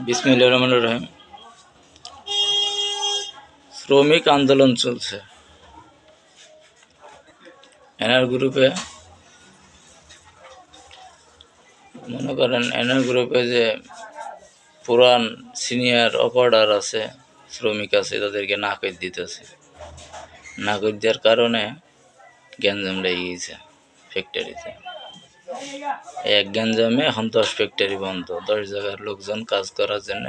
বিসমিল্লাহির রহমানির রহিম। শ্রমিক আন্দোলন চলছে। এনআর গ্রুপে মনে করেন, এনআর গ্রুপে যে পুরান সিনিয়র অপারেটর আছে, শ্রমিক আছে, তাদেরকে নাকচ দিতেছে। নাকচ দেওয়ার কারণে গ্যাঞ্জাম লেগে গেছে ফ্যাক্টরিতে। এক গ্যাঞ্জামে এখন 10 ফ্যাক্টরি বন্ধ। 10 জায়গার লোকজন কাজ করার জন্য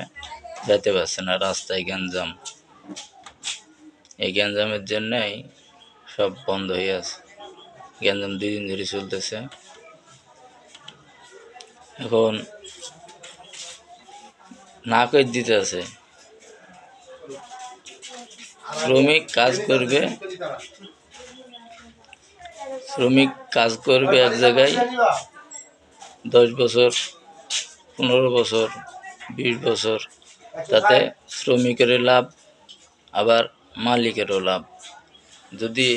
যেতে পারছে না, রাস্তায় গ্যাঞ্জাম। এই গ্যাঞ্জামের জন্যই সব বন্ধ হয়ে আছে। গ্যাঞ্জাম 2 দিন ধরে চলতেছে। এখন নাকচ দিতে আছে। শ্রমিক কাজ করবে এক জায়গায় 10 বছর, 15 বছর, 20 বছর। তাতে শ্রমিকেরও লাভ, আবার মালিকেরও লাভ। যদি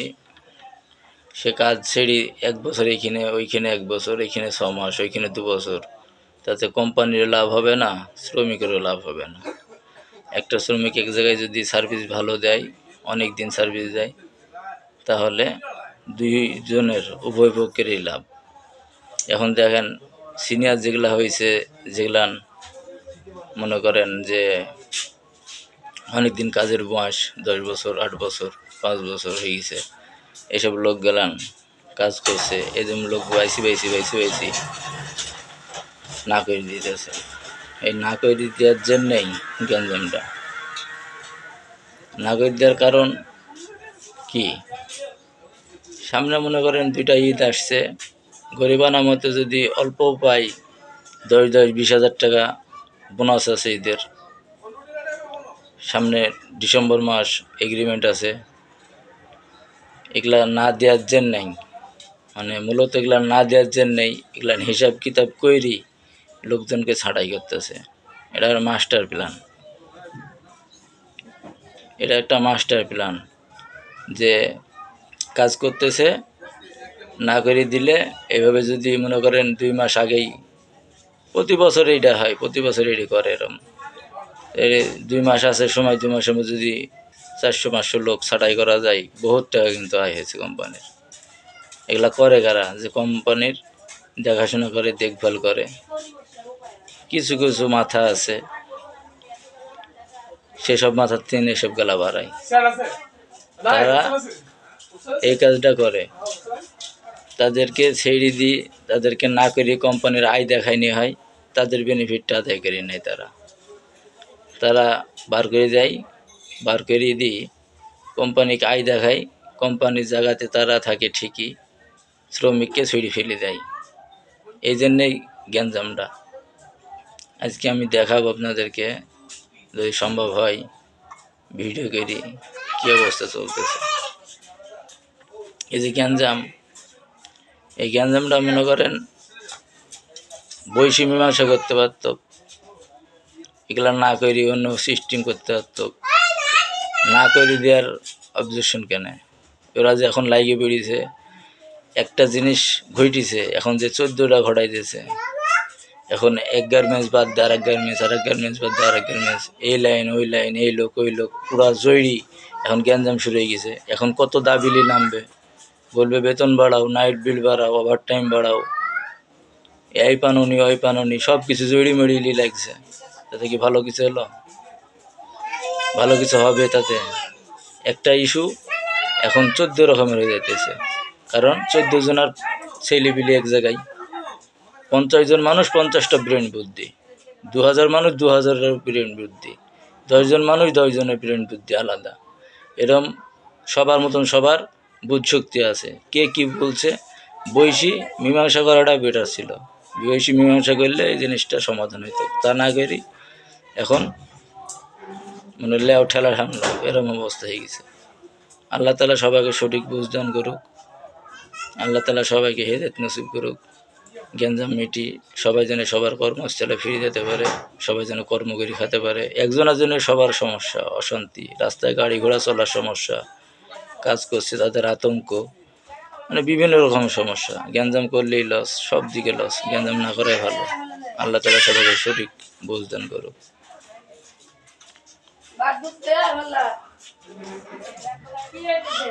সে কাজ ছেড়ে 1 বছর এইখানে, ওইখানে 1 বছর, এইখানে 6 মাস, ওইখানে 2 বছর, তাতে কোম্পানির লাভ হবে না, শ্রমিকেরও লাভ হবে না। একটা শ্রমিক এক জায়গায় যদি সার্ভিস ভালো দেয়, অনেক দিন সার্ভিস দেয়, তাহলে দুইজনের, উভয় পক্ষেরই লাভ। এখন দেখেন, সিনিয়র যেগুলা হয়েছে, যেগুলান মনে করেন যে অনেক দিন কাজের বয়স, 10 বছর, 8 বছর, 5 বছর হয়ে গেছে, এসব লোক গেলান কাজ করছে, এরকম লোক বাইসি না করে দিতেছে। এই না করে দেওয়ার জন্যেই গ্যাঞ্জামটা। না করে দেওয়ার কারণ কি? সামনে মনে করেন 2টা ঈদ আসছে, গরিবানা মতো যদি অল্প পাই, 20 হাজার টাকা বোনাস আছে ঈদের। সামনে ডিসেম্বর মাস এগ্রিমেন্ট আছে। এগুলা না দেওয়ার জন্যই, মানে মূলত এগুলা না দেওয়ার জন্যই, এগুলা হিসাব কিতাব কইরি লোকজনকে ছাঁটাই করতেছে। এটা মাস্টার প্ল্যান। এটা একটা মাস্টার প্ল্যান যে কাজ করতেছে, না করে দিলে এইভাবে যদি মনে করেন 2 মাস আগেই, প্রতি বছর এইটা হয়, প্রতি বছর এটি করে এরম। 2 মাস আছে সময়, 2 মাসের মধ্যে যদি 400-500 লোক ছাঁটাই করা যায়, বহুত টাকা কিন্তু আয় হয়েছে কোম্পানির। এগুলা করে কারা? যে কোম্পানির দেখাশোনা করে, দেখভাল করে। কিছু কিছু মাথা আছে, সেসব মাথার থেকে এসব গেলা বাড়ায়। তারা এই কাজটা করে, তাদেরকে ছেড়ে দিই, তাদেরকে না করে কোম্পানির আয় দেখায়নি হয়, তাদের বেনিফিটটা আদায় করে নেয়। তারা বার করে দেয়, বার করে দিই, কোম্পানিকে আয় দেখায়, কোম্পানির জায়গাতে তারা থাকে ঠিকই, শ্রমিককে ছড়িয়ে ফেলে দেয়। এই জন্যেই গ্যাঞ্জামটা। আজকে আমি দেখাবো আপনাদেরকে, যদি সম্ভব হয় ভিডিও করি, কী অবস্থা চলতেছে। এই যে গ্যাঞ্জাম, এই গ্যাঞ্জামটা মনে করেন বৈশী মীমাংসা করতে পারত, এগুলা না করে অন্য সিস্টেম করতে পারত। না করে দেওয়ার অবজেকশন কেন? ওরা যে এখন লাগিয়ে বেরিয়েছে, একটা জিনিস ঘটিছে, এখন যে 14টা ঘটাই দিয়েছে। এখন এক গার্মেন্টস বাদ দিয়ে আরেক গার্মেন্টস, আরেক গার্মেন্টস বাদ দিয়ে আরেক গার্মেন্টস, এই লাইন ওই লাইন, এই লোক ওই লোক, পুরা জয়রি এখন গ্যাঞ্জাম শুরু হয়ে গেছে। এখন কত দাবিলি নামবে, বলবে বেতন বাড়াও, নাইট বিল বাড়াও, ওভার টাইম বাড়াও, এই পানুনি ওই পানুনি, সব কিছু জড়ি মেড়িলি লাগছে। তাতে কি ভালো কিছু হলো? ভালো কিছু হবে তাতে? একটা ইস্যু এখন 14 রকমের হয়ে যাইতেছে। কারণ 14 জনের ছেলেপিলে এক জায়গায়, 50 জন মানুষ 50টা ব্রেন বুদ্ধি, 2000 মানুষ 2000-এর ব্রেন বুদ্ধি, 10 জন মানুষ 10 জনের ব্রেন বুদ্ধি আলাদা। এরম সবার মতন সবার বুধ শক্তি আছে। কে কি বলছে, বৈশী মীমাংসা করাটা বেটার ছিল। বৈশী মীমাংসা করলে এই জিনিসটা সমাধান হইতো। তা না করি এখন মানে লেও ঠেলা হামলা, এরম অবস্থা হয়ে গেছে। আল্লাহ তাআলা সবাইকে সঠিক বুঝদান করুক, আল্লাহ তাআলা সবাইকে হেদায়েত নসিব করুক। গ্যাঞ্জাম মিটি, সবাই যেন সবার কর্মস্থলে ফিরে যেতে পারে, সবাই যেন কর্ম করে খেতে পারে। একজনের জন্য সবার সমস্যা, অশান্তি, রাস্তায় গাড়ি ঘোড়া চলার সমস্যা, কাজ করছে তাদের আতঙ্ক, মানে বিভিন্ন রকম সমস্যা। গ্যাঞ্জাম করলেই লস, সব দিকে লস। গ্যাঞ্জাম না করাই ভালো। আল্লাহ তালা সবাইকে সঠিক বুঝ দান করুক। বাদ দিতে আল্লাহ কি হয়েছে